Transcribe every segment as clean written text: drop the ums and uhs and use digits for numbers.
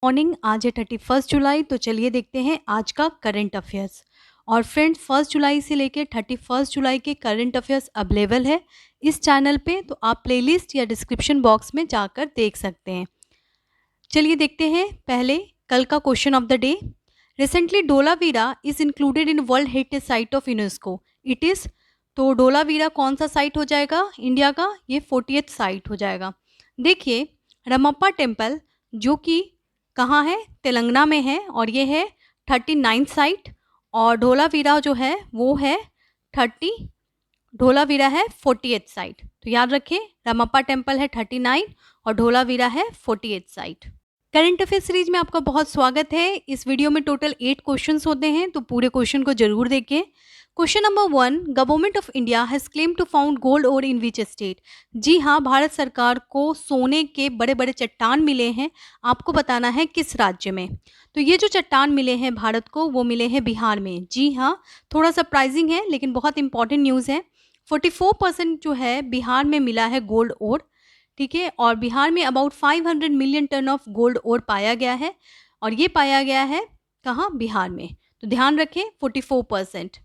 Morning. आज है 31 जुलाई। तो चलिए देखते हैं आज का करंट अफेयर्स। और फ्रेंड्स, 1 जुलाई से लेकर 31 जुलाई के करंट अफेयर्स अवेलेबल है इस चैनल पे, तो आप प्लेलिस्ट या डिस्क्रिप्शन बॉक्स में जाकर देख सकते हैं। चलिए देखते हैं पहले कल का question of the day. Recently Dholavira is included in world heritage site of UNESCO. It is, तो डोलावीरा कौन सा साइट हो जाएगा इंडिया का? ये 40th साइट हो जाएगा। देखिए, रमप्पा टेम्पल जो कि कहाँ है? तेलंगाना में है, और ये है 39 साइट। और ढोलावीरा जो है वो है 30, ढोलावीरा है 48 साइट। तो याद रखें, रमप्पा टेम्पल है 39 और ढोलावीरा है 48 साइट। करंट अफेयर सीरीज में आपका बहुत स्वागत है। इस वीडियो में टोटल 8 क्वेश्चंस होते हैं, तो पूरे क्वेश्चन को जरूर देखें। Question number 1, government of India has claim to found gold ore in which state? जी हाँ, भारत सरकार को सोने के बड़े बड़े चट्टान मिले हैं। आपको बताना है किस राज्य में। तो ये जो चट्टान मिले हैं भारत को, वो मिले हैं बिहार में। जी हाँ, थोड़ा सरप्राइजिंग है लेकिन बहुत इंपॉर्टेंट न्यूज़ है। 44% जो है बिहार में मिला है गोल्ड ओर। ठीक है, और बिहार में about 500 million tonne of gold ore पाया गया है, और ये पाया गया है कहाँ? बिहार में। तो ध्यान रखें, 44%,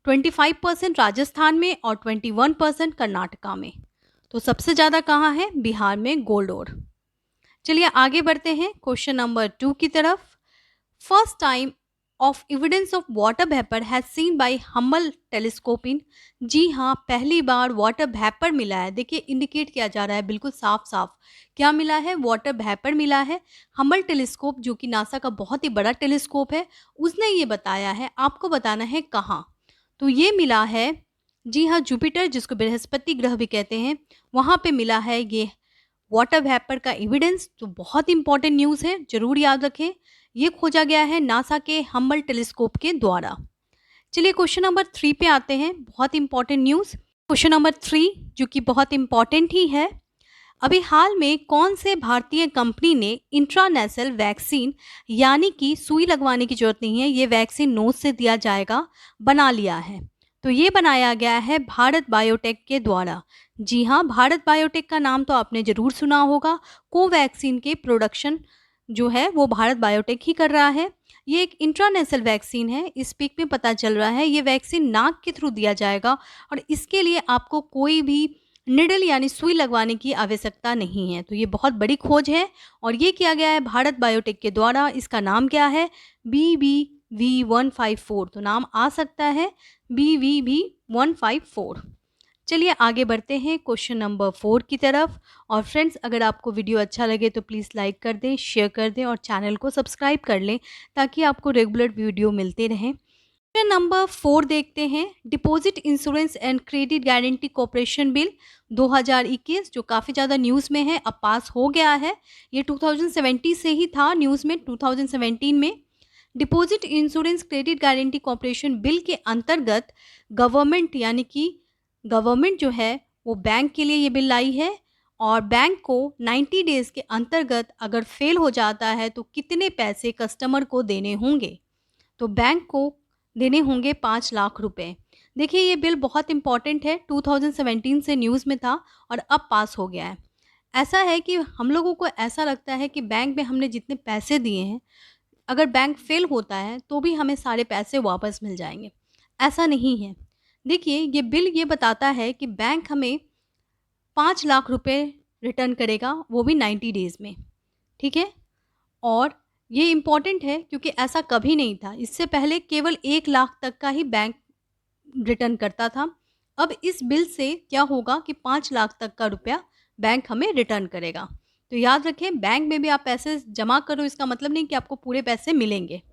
25% राजस्थान में और 21% कर्नाटका में। तो सबसे ज़्यादा कहाँ है? बिहार में गोल्ड ओर। चलिए आगे बढ़ते हैं क्वेश्चन नंबर 2 की तरफ। First time of evidence of water vapour has seen by Hubble telescope in. जी हाँ, पहली बार वाटर वेपर मिला है। देखिए, इंडिकेट किया जा रहा है बिल्कुल साफ साफ, क्या मिला है? वाटर वेपर मिला है। हम्बल टेलीस्कोप जो कि नासा का बहुत ही बड़ा टेलीस्कोप है, उसने ये बताया है। आपको बताना है कहाँ। तो ये मिला है, जी हाँ, जुपिटर, जिसको बृहस्पति ग्रह भी कहते हैं, वहाँ पे मिला है ये वाटर वेपर का एविडेंस। तो बहुत इंपॉर्टेंट न्यूज़ है, जरूर याद रखें। ये खोजा गया है नासा के हम्बल टेलीस्कोप के द्वारा। चलिए क्वेश्चन नंबर 3 पे आते हैं। बहुत इंपॉर्टेंट न्यूज़, क्वेश्चन नंबर 3 जो कि बहुत इंपॉर्टेंट ही है। अभी हाल में कौन से भारतीय कंपनी ने इंट्रानेशनल वैक्सीन, यानी कि सुई लगवाने की जरूरत नहीं है, ये वैक्सीन नोज से दिया जाएगा, बना लिया है? तो ये बनाया गया है भारत बायोटेक के द्वारा। जी हाँ, भारत बायोटेक का नाम तो आपने जरूर सुना होगा। कोवैक्सीन के प्रोडक्शन जो है वो भारत बायोटेक ही कर रहा है। ये एक इंट्रानेशनल वैक्सीन है। इस पिक में पता चल रहा है ये वैक्सीन नाक के थ्रू दिया जाएगा, और इसके लिए आपको कोई भी निडल यानी सुई लगवाने की आवश्यकता नहीं है। तो ये बहुत बड़ी खोज है, और ये किया गया है भारत बायोटेक के द्वारा। इसका नाम क्या है? BBV154। तो नाम आ सकता है BBV154। चलिए आगे बढ़ते हैं क्वेश्चन नंबर 4 की तरफ। और फ्रेंड्स, अगर आपको वीडियो अच्छा लगे तो प्लीज़ लाइक कर दें, शेयर कर दें और चैनल को सब्सक्राइब कर लें, ताकि आपको रेगुलर वीडियो मिलते रहें। क्वेश्चन नंबर 4 देखते हैं। Deposit insurance and credit guarantee corporation bill 2021, जो काफ़ी ज़्यादा न्यूज़ में है, अब पास हो गया है। ये 2017 से ही था न्यूज़ में, 2017 में। Deposit insurance credit guarantee corporation bill के अंतर्गत गवर्नमेंट, यानी कि गवर्नमेंट जो है वो बैंक के लिए ये बिल लाई है, और बैंक को 90 डेज़ के अंतर्गत अगर फेल हो जाता है तो कितने पैसे कस्टमर को देने होंगे? तो बैंक को देने होंगे 5 लाख रुपए। देखिए, ये बिल बहुत इंपॉर्टेंट है, 2017 से न्यूज़ में था और अब पास हो गया है। ऐसा है कि हम लोगों को ऐसा लगता है कि बैंक में हमने जितने पैसे दिए हैं, अगर बैंक फेल होता है तो भी हमें सारे पैसे वापस मिल जाएंगे। ऐसा नहीं है। देखिए, ये बिल ये बताता है कि बैंक हमें 5 लाख रुपए रिटर्न करेगा, वो भी 90 डेज़ में। ठीक है, और ये इम्पॉर्टेंट है क्योंकि ऐसा कभी नहीं था। इससे पहले केवल 1 लाख तक का ही बैंक रिटर्न करता था। अब इस बिल से क्या होगा कि 5 लाख तक का रुपया बैंक हमें रिटर्न करेगा। तो याद रखें, बैंक में भी आप पैसे जमा करो, इसका मतलब नहीं कि आपको पूरे पैसे मिलेंगे।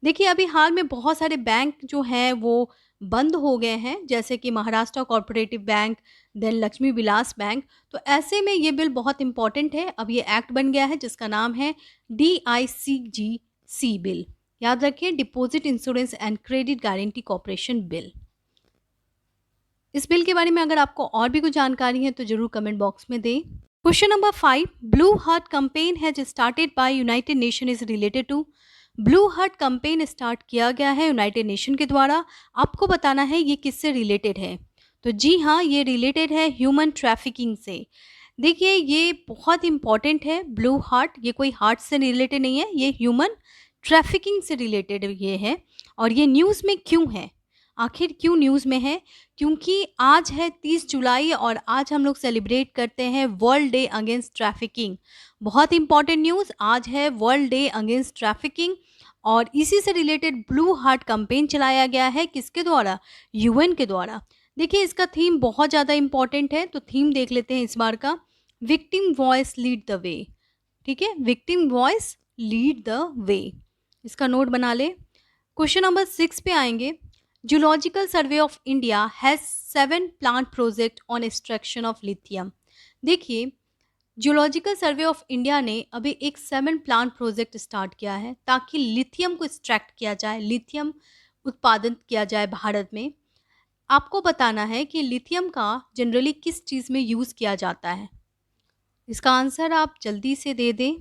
देखिए, अभी हाल में बहुत सारे बैंक जो हैं वो बंद हो गए हैं, जैसे कि Maharashtra cooperative bank, then Lakshmi Vilas bank. तो ऐसे में ये बिल बहुत इंपॉर्टेंट है। अब ये एक्ट बन गया है जिसका नाम है DICGC बिल। याद रखिए, deposit insurance and credit guarantee corporation bill. इस बिल के बारे में अगर आपको और भी कुछ जानकारी है तो जरूर कमेंट बॉक्स में दें। Question number 5, blue heart campaign has started by United Nation is related to. Blue heart campaign start किया गया है यूनाइटेड नेशन के द्वारा। आपको बताना है ये किससे रिलेटेड है। तो जी हाँ, ये रिलेटेड है ह्यूमन ट्रैफिकिंग से। देखिए ये बहुत इम्पॉर्टेंट है ब्लू हार्ट, ये कोई हार्ट से रिलेटेड नहीं है, ये ह्यूमन ट्रैफिकिंग से रिलेटेड ये है। और ये न्यूज़ में क्यों है? आखिर क्यों न्यूज़ में है? क्योंकि आज है 30 जुलाई और आज हम लोग सेलिब्रेट करते हैं वर्ल्ड डे अगेंस्ट ट्रैफिकिंग। बहुत इम्पॉर्टेंट न्यूज़, आज है वर्ल्ड डे अगेंस्ट ट्रैफिकिंग और इसी से रिलेटेड ब्लू हार्ट कैंपेन चलाया गया है, किसके द्वारा? यूएन के द्वारा। देखिए इसका थीम बहुत ज़्यादा इम्पॉर्टेंट है, तो थीम देख लेते हैं इस बार का, victim voice lead the way. ठीक है, victim voice lead the way, इसका नोट बना ले। क्वेश्चन नंबर 6 पे आएंगे। Zoological survey of India has 7 plant project on extraction of lithium. देखिए जूलॉजिकल सर्वे ऑफ इंडिया ने अभी एक 7 प्लांट प्रोजेक्ट स्टार्ट किया है ताकि लिथियम को एक्सट्रैक्ट किया जाए, लिथियम उत्पादन किया जाए भारत में। आपको बताना है कि लिथियम का जनरली किस चीज़ में यूज़ किया जाता है। इसका आंसर आप जल्दी से दे दें।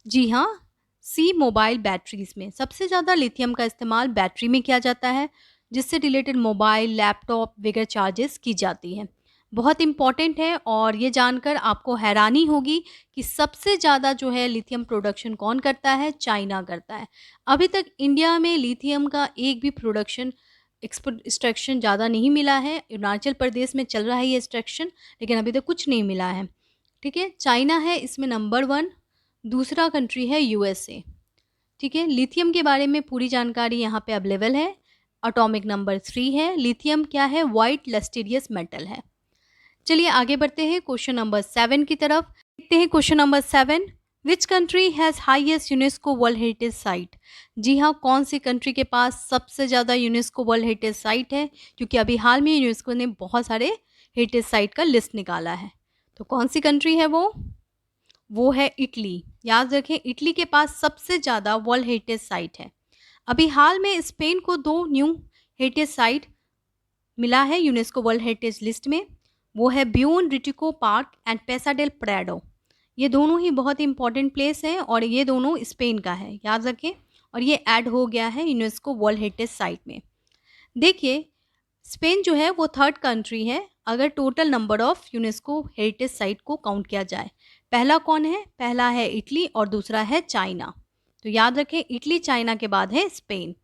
जी हाँ, सी मोबाइल बैटरीज में सबसे ज़्यादा लिथियम का इस्तेमाल बैटरी में किया जाता है, जिससे रिलेटेड मोबाइल लैपटॉप वगैरह चार्जेस की जाती है। बहुत इम्पॉर्टेंट है और ये जानकर आपको हैरानी होगी कि सबसे ज़्यादा जो है लिथियम प्रोडक्शन कौन करता है? चाइना करता है। अभी तक इंडिया में लिथियम का एक भी प्रोडक्शन एक्सट्रैक्शन ज़्यादा नहीं मिला है। अरुणाचल प्रदेश में चल रहा है ये एक्सट्रैक्शन, लेकिन अभी तक कुछ नहीं मिला है। ठीक है, चाइना है इसमें नंबर 1, दूसरा कंट्री है यूएसए। ठीक है, लिथियम के बारे में पूरी जानकारी यहाँ पे अवेलेबल है। एटॉमिक नंबर 3 है। लिथियम क्या है? वाइट लस्टीरियस मेटल है। चलिए आगे बढ़ते हैं क्वेश्चन नंबर 7 की तरफ। देखते हैं question number 7, which country has highest UNESCO world heritage site. जी हाँ, कौन सी कंट्री के पास सबसे ज़्यादा यूनेस्को वर्ल्ड हेरिटेज साइट है? क्योंकि अभी हाल में यूनेस्को ने बहुत सारे हेरिटेज साइट का लिस्ट निकाला है। तो कौन सी कंट्री है वो है इटली। याद रखें, इटली के पास सबसे ज़्यादा वर्ल्ड हेरिटेज साइट है। अभी हाल में स्पेन को 2 न्यू हेरिटेज साइट मिला है यूनेस्को वर्ल्ड हेरिटेज लिस्ट में। वो है Buen Retiro park and Paseo del Prado. ये दोनों ही बहुत इंपॉर्टेंट प्लेस हैं और ये दोनों स्पेन का है, याद रखें। और ये ऐड हो गया है यूनेस्को वर्ल्ड हेरिटेज साइट में। देखिए स्पेन जो है वो 3rd कंट्री है अगर total number of UNESCO heritage site को काउंट किया जाए। पहला कौन है? पहला है इटली और दूसरा है चाइना। तो याद रखें, इटली चाइना के बाद है स्पेन।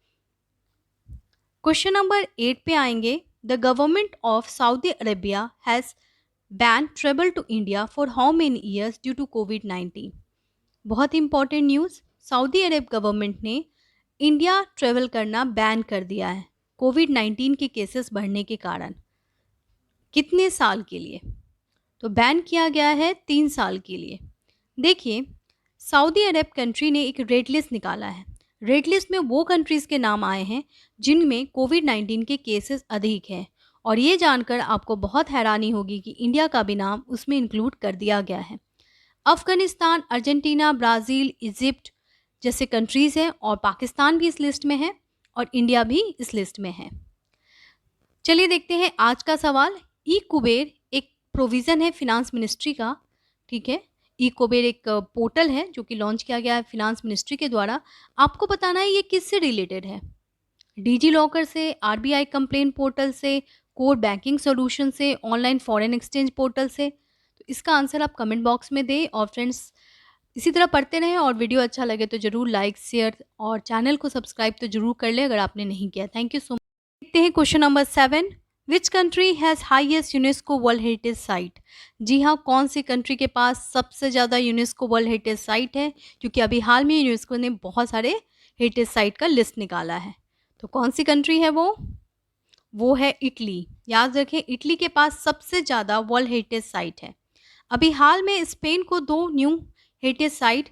क्वेश्चन नंबर 8 पे आएंगे। The government of Saudi Arabia has ban travel to India for how many years due to कोविड-19। बहुत important news, Saudi Arab government ने इंडिया ट्रेवल करना बैन कर दिया है कोविड-19 के केसेस बढ़ने के कारण। कितने साल के लिए? तो बैन किया गया है 3 साल के लिए। देखिए सऊदी अरब कंट्री ने एक रेड लिस्ट निकाला है। रेड लिस्ट में वो कंट्रीज़ के नाम आए हैं जिनमें कोविड-19 के केसेस अधिक हैं और ये जानकर आपको बहुत हैरानी होगी कि इंडिया का भी नाम उसमें इंक्लूड कर दिया गया है। अफ़गानिस्तान, अर्जेंटीना, ब्राज़ील, इजिप्ट जैसे कंट्रीज़ हैं और पाकिस्तान भी इस लिस्ट में है और इंडिया भी इस लिस्ट में है। चलिए देखते हैं आज का सवाल। ई कुबेर एक प्रोविज़न है फिनांस मिनिस्ट्री का। ठीक है, ई कुबेर एक पोर्टल है जो कि लॉन्च किया गया है फिनांस मिनिस्ट्री के द्वारा। आपको बताना है ये किससे रिलेटेड है? डिजी लॉकर से, आरबीआई कंप्लेन पोर्टल से, कोर बैंकिंग सॉल्यूशन से, ऑनलाइन फॉरेन एक्सचेंज पोर्टल से। तो इसका आंसर आप कमेंट बॉक्स में दें और फ्रेंड्स इसी तरह पढ़ते रहें और वीडियो अच्छा लगे तो ज़रूर लाइक शेयर और चैनल को सब्सक्राइब तो ज़रूर कर लें अगर आपने नहीं किया। Thank you so much. देखते हैं question number 7, which country has highest UNESCO world heritage site. जी हाँ, कौन सी कंट्री के पास सबसे ज़्यादा यूनेस्को वर्ल्ड हेरिटेज साइट है? क्योंकि अभी हाल में यूनेस्को ने बहुत सारे हेरिटेज साइट का लिस्ट निकाला है। तो कौन सी कंट्री है वो है इटली। याद रखें, इटली के पास सबसे ज़्यादा वर्ल्ड हेरिटेज साइट है। अभी हाल में स्पेन को 2 न्यू हेरिटेज साइट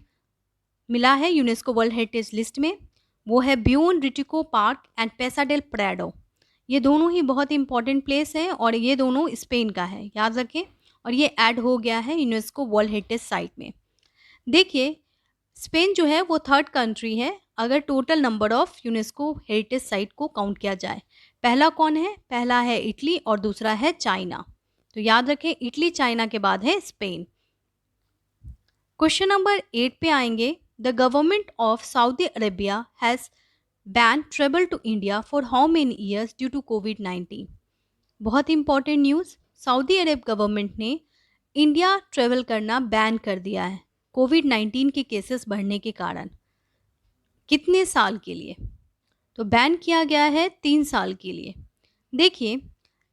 मिला है यूनेस्को वर्ल्ड हेरिटेज लिस्ट में। वो है Buen Retiro park and Paseo del Prado. ये दोनों ही बहुत इंपॉर्टेंट प्लेस हैं और ये दोनों स्पेन का है, याद रखें। और ये ऐड हो गया है यूनेस्को वर्ल्ड हेरिटेज साइट में। देखिए स्पेन जो है वो 3rd कंट्री है अगर total number of UNESCO heritage site को काउंट किया जाए। पहला कौन है? पहला है इटली और दूसरा है चाइना। तो याद रखें, इटली चाइना के बाद है स्पेन। क्वेश्चन नंबर 8 पे आएंगे। The government of Saudi Arabia has ban travel to India for how many years due to कोविड-19। बहुत important news, Saudi Arab government ने इंडिया ट्रेवल करना बैन कर दिया है कोविड-19 के केसेस बढ़ने के कारण। कितने साल के लिए? तो बैन किया गया है 3 साल के लिए। देखिए,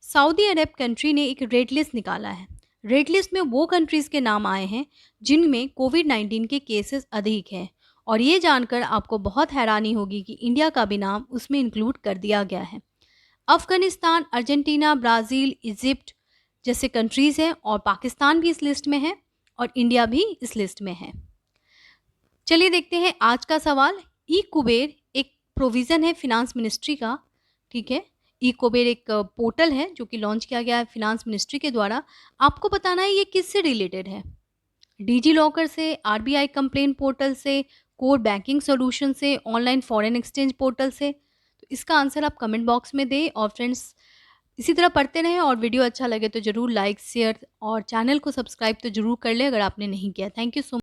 सऊदी अरब कंट्री ने एक रेड लिस्ट निकाला है। रेड लिस्ट में वो कंट्रीज़ के नाम आए हैं जिनमें कोविड-19 के केसेस अधिक हैं, और ये जानकर आपको बहुत हैरानी होगी कि इंडिया का भी नाम उसमें इंक्लूड कर दिया गया है। अफ़गानिस्तान, अर्जेंटीना, ब्राज़ील, इजिप्ट जैसे कंट्रीज़ हैं, और पाकिस्तान भी इस लिस्ट में है, और इंडिया भी इस लिस्ट में है। चलिए देखते हैं आज का सवाल। ई कुबेर एक प्रोविज़न है फिनांस मिनिस्ट्री का, ठीक है? ई कुबेर एक पोर्टल है जो कि लॉन्च किया गया है फिनांस मिनिस्ट्री के द्वारा। आपको बताना है ये किससे रिलेटेड है? डिजी लॉकर से, आरबीआई कंप्लेंट पोर्टल से, कोर बैंकिंग सॉल्यूशन से, ऑनलाइन फॉरेन एक्सचेंज पोर्टल से? तो इसका आंसर आप कमेंट बॉक्स में दें। और फ्रेंड्स, इसी तरह पढ़ते रहें, और वीडियो अच्छा लगे तो ज़रूर लाइक, शेयर और चैनल को सब्सक्राइब तो ज़रूर कर लें अगर आपने नहीं किया। Thank you so